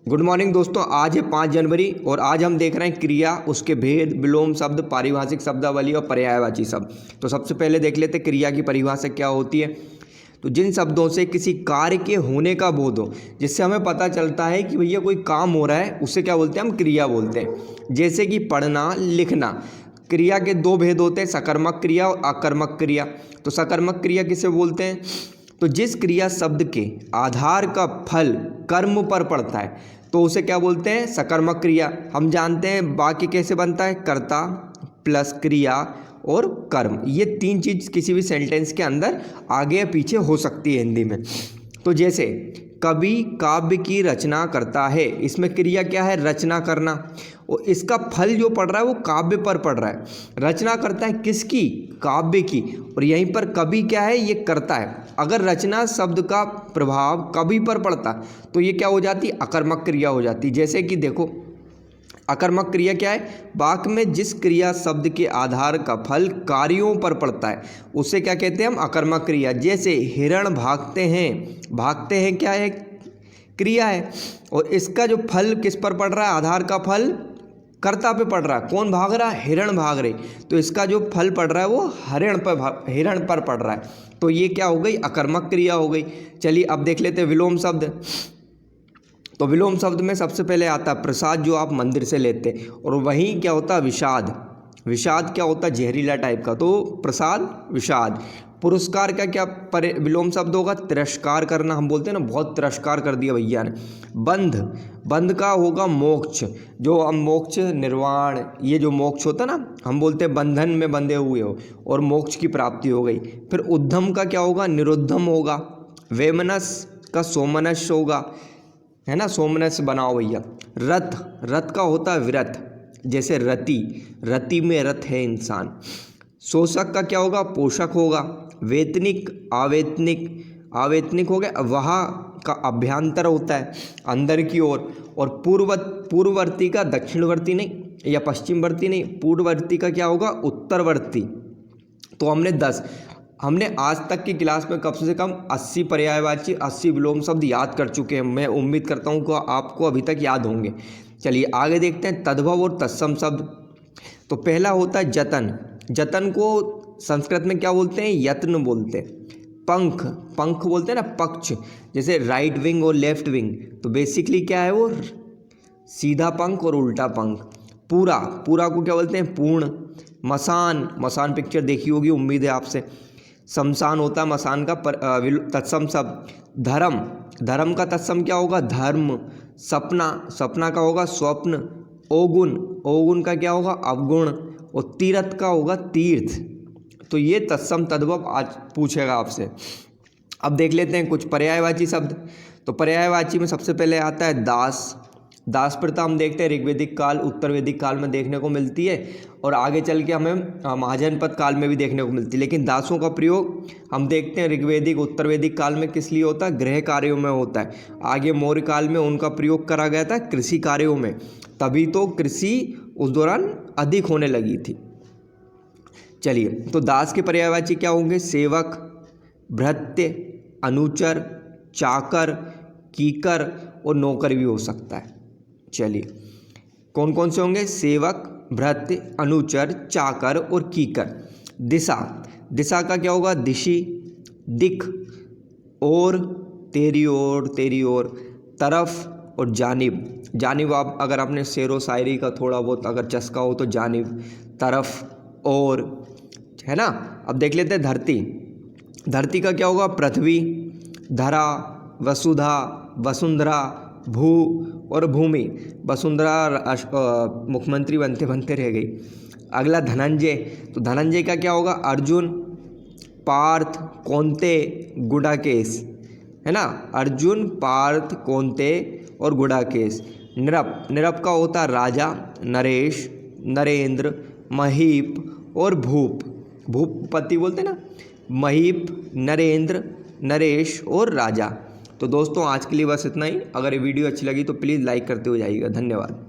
Good morning दोस्तों। आज है 5 जनवरी और आज हम देख रहे हैं क्रिया, उसके भेद, विलोम शब्द, पारिभाषिक शब्दावली और पर्यायवाची शब्द। तो सबसे पहले देख लेते हैं क्रिया की परिभाषा क्या होती है। तो जिन शब्दों से किसी कार्य के होने का बोध हो, जिससे हमें पता चलता है कि भैया कोई काम हो रहा है, उससे क्या बोलते हैं, हम क्रिया बोलते हैं। जैसे कि पढ़ना, लिखना। क्रिया के दो भेद होते हैं, सकर्मक क्रिया और अकर्मक क्रिया। तो सकर्मक क्रिया किसे बोलते हैं? तो जिस क्रिया शब्द के आधार का फल कर्म पर पड़ता है तो उसे क्या बोलते हैं, सकर्मक क्रिया। हम जानते हैं वाक्य कैसे बनता है, कर्ता प्लस क्रिया और कर्म। ये तीन चीज किसी भी सेंटेंस के अंदर आगे या पीछे हो सकती है हिंदी में। तो जैसे कवि काव्य की रचना करता है, इसमें क्रिया क्या है, रचना करना, और इसका फल जो पड़ रहा है वो काव्य पर पड़ रहा है। रचना करता है किसकी, काव्य की, और यहीं पर कवि क्या है, ये करता है। अगर रचना शब्द का प्रभाव कवि पर पड़ता तो ये क्या हो जाती, अकर्मक क्रिया हो जाती। जैसे कि देखो, अकर्मक क्रिया क्या है, वाक्य में जिस क्रिया शब्द के आधार का फल कार्यों पर पड़ता है उसे क्या कहते हैं हम, अकर्मक क्रिया। जैसे हिरण भागते हैं, भागते हैं क्या है, क्रिया है, और इसका जो फल किस पर पड़ रहा है, आधार का फल कर्ता पे पड़ रहा है। कौन भाग रहा है, हिरण भाग रही, तो इसका जो फल पड़ रहा है वो हिरण पर पड़ रहा है। तो ये क्या हो गई, अकर्मक क्रिया हो गई। चलिए अब देख लेते हैं विलोम शब्द। तो विलोम शब्द में सबसे पहले आता है प्रसाद, जो आप मंदिर से लेते हैं, और वहीं क्या होता है, विषाद। विषाद क्या होता है, जहरीला टाइप का, तो प्रसाद विषाद। पुरस्कार का क्या विलोम शब्द होगा, तिरस्कार करना। हम बोलते हैं ना, बहुत तिरस्कार कर दिया भैया ने। बंध, बंध का होगा मोक्ष, जो हम मोक्ष निर्वाण, ये जो मोक्ष होता है ना, हम बोलते हैं बंधन में बंधे हुए हो और मोक्ष की प्राप्ति हो गई। फिर उद्धम का क्या होगा, निरुद्धम होगा। वेमनस का सोमनस होगा, है ना, सोमनस बनाओ भैया। रथ, रथ का होता है विरत, जैसे रति, रति में रथ है इंसान। शोषक का क्या होगा, पोषक होगा। वेतनिक, आवेतनिक, आवेतनिक हो गया, वहाँ का अभ्यंतर होता है, अंदर की ओर। और पूर्ववर्ती का दक्षिणवर्ती नहीं या पश्चिमवर्ती नहीं, पूर्ववर्ती का क्या होगा, उत्तरवर्ती। तो हमने आज तक की क्लास में कम से कम 80 पर्यायवाची, 80 विलोम शब्द याद कर चुके हैं। मैं उम्मीद करता हूँ कि आपको अभी तक याद होंगे। चलिए आगे देखते हैं तद्भव और तत्सम शब्द। तो पहला होता है जतन। जतन को संस्कृत में क्या बोलते हैं, यत्न बोलते हैं। पंख, पंख बोलते हैं ना, पक्ष, जैसे राइट विंग और लेफ्ट विंग। तो बेसिकली क्या है वो, सीधा पंख और उल्टा पंख। पूरा, पूरा को क्या बोलते हैं, पूर्ण। मसान, मसान पिक्चर देखी होगी उम्मीद है आपसे। शमशान होता है मसान का तत्सम शब्द। धर्म, धर्म का तत्सम क्या होगा, धर्म। सपना, सपना का होगा स्वप्न। ओगुण, ओगुण का क्या होगा, अवगुण। और तीर्थ का होगा तीर्थ। तो ये तत्सम तद्भव आज पूछेगा आपसे। अब देख लेते हैं कुछ पर्यायवाची शब्द। तो पर्यायवाची में सबसे पहले आता है दास। दास प्रथा हम देखते हैं ऋग्वेदिक काल, उत्तर वैदिक काल में देखने को मिलती है, और आगे चल के हमें महाजनपद काल में भी देखने को मिलती है। लेकिन दासों का प्रयोग हम देखते हैं ऋग्वेदिक, उत्तर वैदिक काल में किस लिए होता है, गृह कार्यों में होता है। आगे मौर्य काल में उनका प्रयोग करा गया था कृषि कार्यों में, तभी तो कृषि उस दौरान अधिक होने लगी थी। चलिए, तो दास के पर्यायवाची क्या होंगे, सेवक, भृत्य, अनुचर, चाकर, कीकर और नौकर भी हो सकता है। चलिए कौन कौन से होंगे, सेवक, भृत्य, अनुचर, चाकर और कीकर। दिशा, दिशा का क्या होगा, दिशि, दिख, और, तेरी ओर, तेरी ओर, तरफ और जानिब। जानिब आप अगर आपने शेर व शायरी का थोड़ा बहुत अगर चस्का हो तो जानिब, तरफ, और, है ना। अब देख लेते हैं धरती। धरती का क्या होगा, पृथ्वी, धरा, वसुधा, वसुंधरा, भू और भूमि। वसुंधरा मुख्यमंत्री बनते बनते रह गई। अगला धनंजय। तो धनंजय का क्या होगा, अर्जुन, पार्थ, कौंते, गुडाकेश, है ना। अर्जुन, पार्थ, कौंते और गुडाकेश। नृप, नृप का होता राजा, नरेश, नरेंद्र, महीप और भूप। भूपति बोलते ना, महीप, नरेंद्र, नरेश और राजा। तो दोस्तों आज के लिए बस इतना ही। अगर ये वीडियो अच्छी लगी तो प्लीज़ लाइक करते हुए जाइएगा। धन्यवाद।